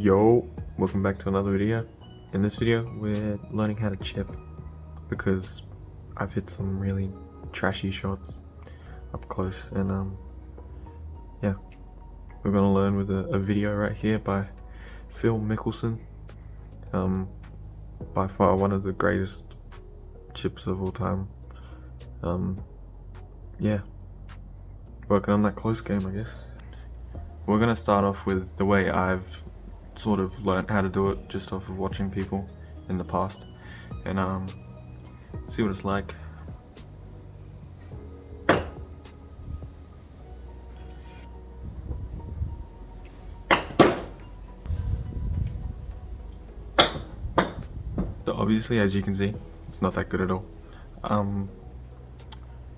Yo, welcome back to another video. In this video, we're learning how to chip because I've hit some really trashy shots up close, and yeah, we're gonna learn with a video right here by Phil Mickelson. By far one of the greatest chips of all time. Yeah, working on that close game, I guess. We're gonna start off with the way I've sort of learned how to do it just off of watching people in the past, and see what it's like. So obviously, as you can see, it's not that good at all.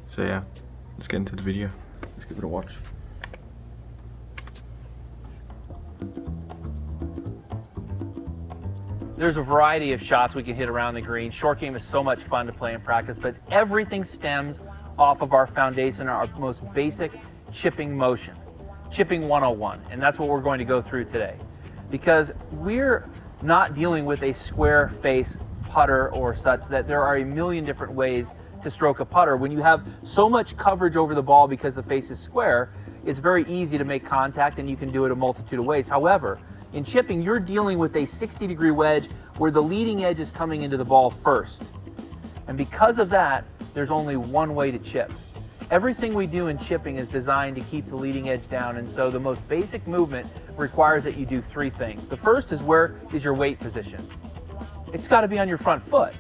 So yeah, let's get into the video. Let's give it a watch. There's a variety of shots we can hit around the green. Short game is so much fun to play and practice, but everything stems off of our foundation, our most basic chipping motion, chipping 101, and that's what we're going to go through today. Because we're not dealing with a square face putter or such, that there are a million different ways to stroke a putter. When you have so much coverage over the ball because the face is square, it's very easy to make contact, and you can do it a multitude of ways. However, in chipping, you're dealing with a 60-degree wedge where the leading edge is coming into the ball first. And because of that, there's only one way to chip. Everything we do in chipping is designed to keep the leading edge down, and so the most basic movement requires that you do three things. The first is, where is your weight position? It's got to be on your front foot.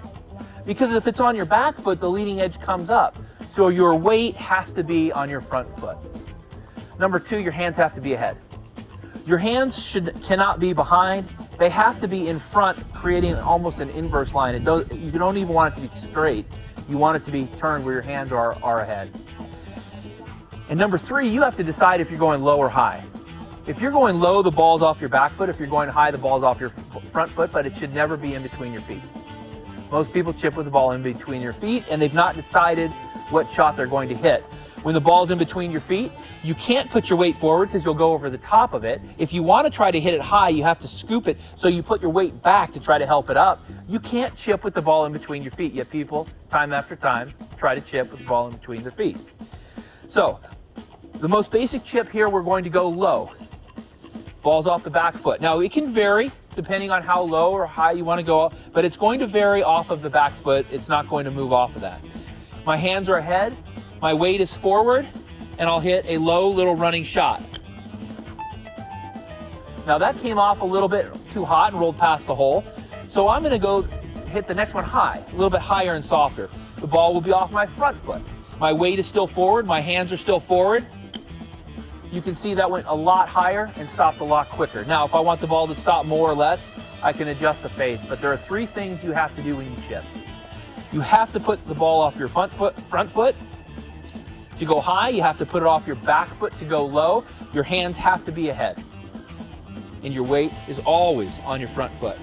Because if it's on your back foot, the leading edge comes up. So your weight has to be on your front foot. Number two, your hands have to be ahead. Your hands cannot be behind. They have to be in front, creating almost an inverse line. You don't even want it to be straight. You want it to be turned where your hands are ahead. And number three, you have to decide if you're going low or high. If you're going low, the ball's off your back foot. If you're going high, the ball's off your front foot, but it should never be in between your feet. Most people chip with the ball in between your feet, and they've not decided what shot they're going to hit. When the ball's in between your feet, you can't put your weight forward because you'll go over the top of it. If you want to try to hit it high, you have to scoop it, so you put your weight back to try to help it up. You can't chip with the ball in between your feet, yet people, time after time, try to chip with the ball in between their feet. So, the most basic chip here, we're going to go low. Ball's off the back foot. Now, it can vary depending on how low or high you want to go, but it's going to vary off of the back foot. It's not going to move off of that. My hands are ahead. My weight is forward, and I'll hit a low little running shot. Now that came off a little bit too hot and rolled past the hole. So I'm gonna go hit the next one high, a little bit higher and softer. The ball will be off my front foot. My weight is still forward, my hands are still forward. You can see that went a lot higher and stopped a lot quicker. Now, if I want the ball to stop more or less, I can adjust the face, but there are three things you have to do when you chip. You have to put the ball off your front foot. To go high, you have to put it off your back foot to go low. Your hands have to be ahead. And your weight is always on your front foot.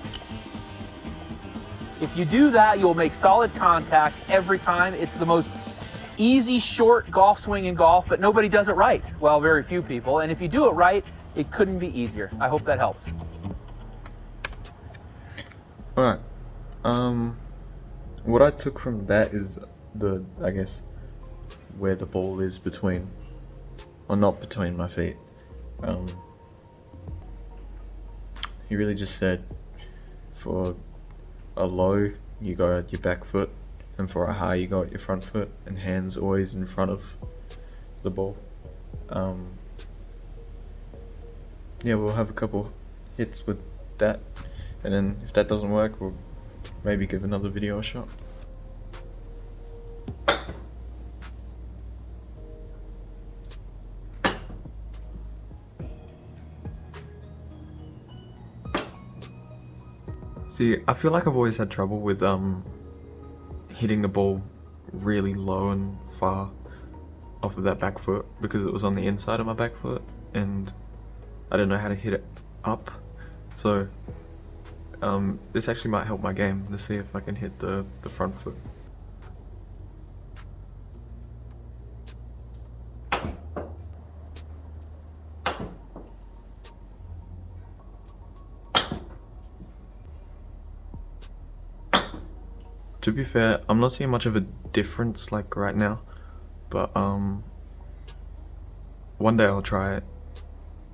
If you do that, you'll make solid contact every time. It's the most easy, short golf swing in golf, but nobody does it right. Well, very few people. And if you do it right, it couldn't be easier. I hope that helps. Alright. What I took from that is I guess, where the ball is between, or not between my feet. He really just said for a low you go at your back foot, and for a high you go at your front foot, and hands always in front of the ball. Yeah, we'll have a couple hits with that, and then if that doesn't work, we'll maybe give another video a shot. See, I feel like I've always had trouble with hitting the ball really low and far off of that back foot because it was on the inside of my back foot and I didn't know how to hit it up. So this actually might help my game to see if I can hit the front foot. To be fair, I'm not seeing much of a difference like right now, but one day I'll try it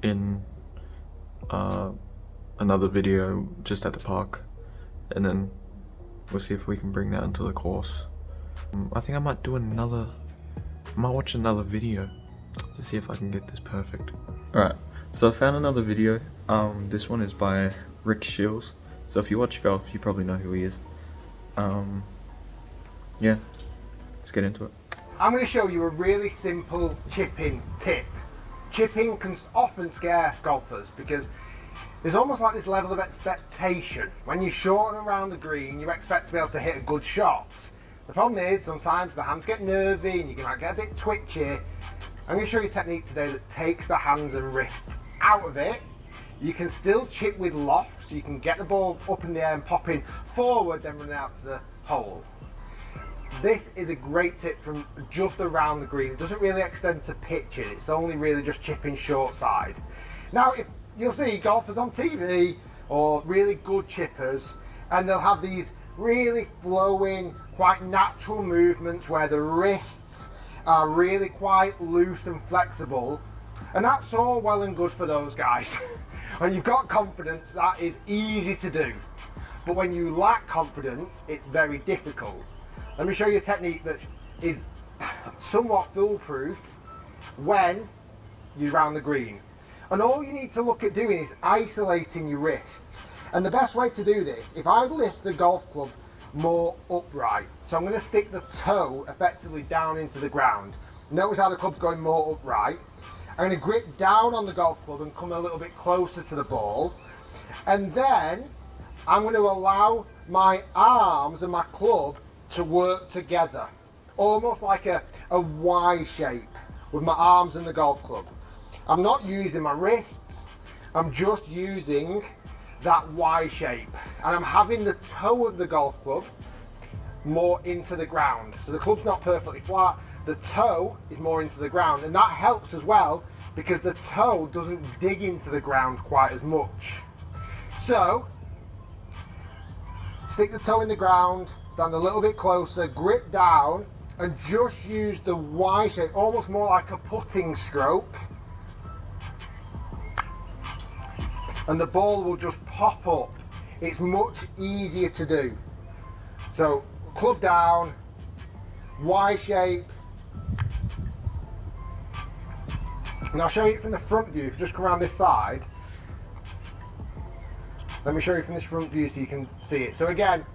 in another video just at the park, and then we'll see if we can bring that into the course. I think I might watch another video to see if I can get this perfect. Alright, so I found another video. This one is by Rick Shields. So if you watch golf, you probably know who he is. Yeah, let's get into it. I'm going to show you a really simple chipping tip. Chipping can often scare golfers because there's almost like this level of expectation. When you're short and around the green, you expect to be able to hit a good shot. The problem is sometimes the hands get nervy and you might get a bit twitchy. I'm going to show you a technique today that takes the hands and wrists out of it. You can still chip with loft, so you can get the ball up in the air and popping forward, then running out to the hole. This is a great tip from just around the green. It doesn't really extend to pitching, it's only really just chipping short side. Now, if you'll see golfers on TV or really good chippers, and they'll have these really flowing, quite natural movements where the wrists are really quite loose and flexible, and that's all well and good for those guys. When you've got confidence, that is easy to do, but when you lack confidence, it's very difficult. Let me show you a technique that is somewhat foolproof when you're around the green. And all you need to look at doing is isolating your wrists. And the best way to do this, if I lift the golf club more upright, so I'm going to stick the toe effectively down into the ground. Notice how the club's going more upright. I'm going to grip down on the golf club and come a little bit closer to the ball. And then I'm going to allow my arms and my club to work together, almost like a Y shape with my arms and the golf club. I'm not using my wrists, I'm just using that Y shape, and I'm having the toe of the golf club more into the ground. So the club's not perfectly flat, the toe is more into the ground, and that helps as well because the toe doesn't dig into the ground quite as much. So stick the toe in the ground, stand a little bit closer, grip down, and just use the Y shape, almost more like a putting stroke. And the ball will just pop up. It's much easier to do. So, club down, Y shape. And I'll show you from the front view. If you just come around this side, let me show you from this front view so you can see it. So again,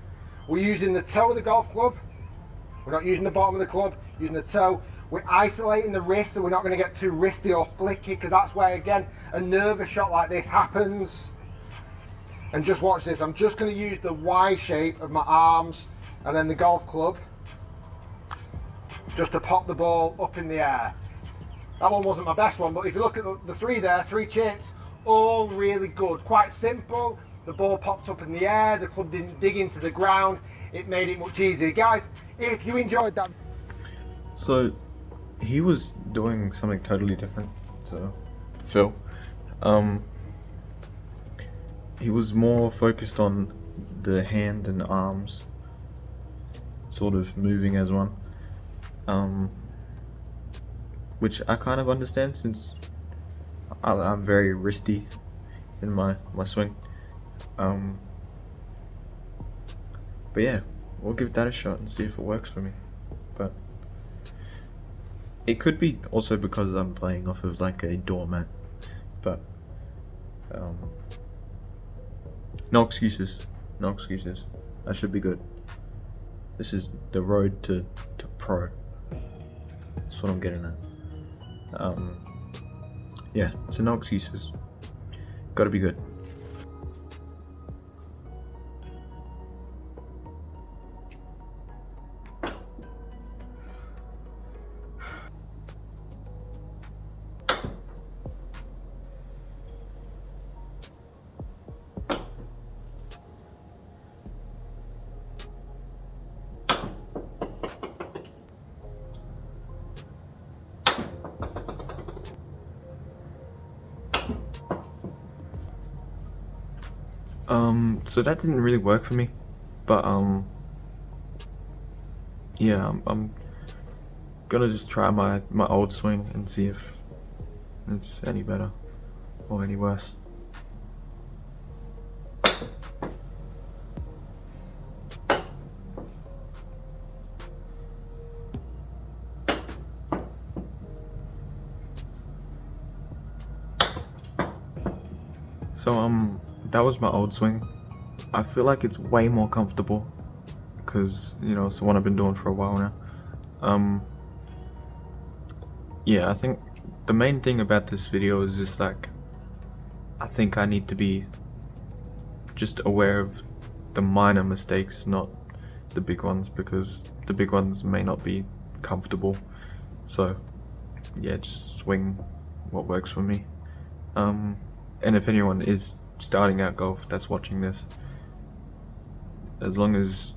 we're using the toe of the golf club. We're not using the bottom of the club, using the toe. We're isolating the wrist so we're not going to get too wristy or flicky, because that's where, again, a nervous shot like this happens. And just watch this. I'm just going to use the Y shape of my arms and then the golf club just to pop the ball up in the air. That one wasn't my best one, but if you look at the three there, 3 chips, all really good. Quite simple. The ball pops up in the air, the club didn't dig into the ground, it made it much easier. Guys, if you enjoyed that. So, he was doing something totally different to Phil. He was more focused on the hand and arms sort of moving as one. Which I kind of understand since I'm very wristy in my swing. But yeah, we'll give that a shot and see if it works for me. But it could be also because I'm playing off of like a doormat. But no excuses. No excuses. I should be good. This is the road to pro. That's what I'm getting at. Yeah, so no excuses. Gotta be good. So that didn't really work for me, but yeah, I'm gonna just try my old swing and see if it's any better or any worse. So that was my old swing. I feel like it's way more comfortable because, you know, it's the one I've been doing for a while now. Yeah, I think the main thing about this video is just like, I think I need to be just aware of the minor mistakes, not the big ones, because the big ones may not be comfortable. So yeah, just swing what works for me. And if anyone is starting out golf that's watching this, as long as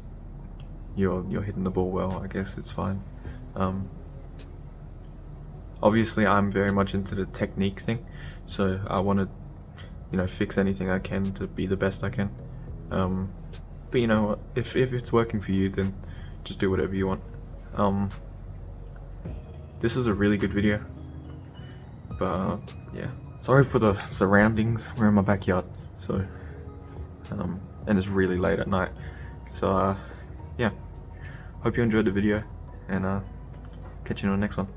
you're hitting the ball well, I guess it's fine. Obviously I'm very much into the technique thing, so I want to, you know, fix anything I can to be the best I can. But you know what, if it's working for you, then just do whatever you want. This is a really good video, but yeah, sorry for the surroundings. We're in my backyard, so and it's really late at night, so yeah, hope you enjoyed the video, and catch you on the next one.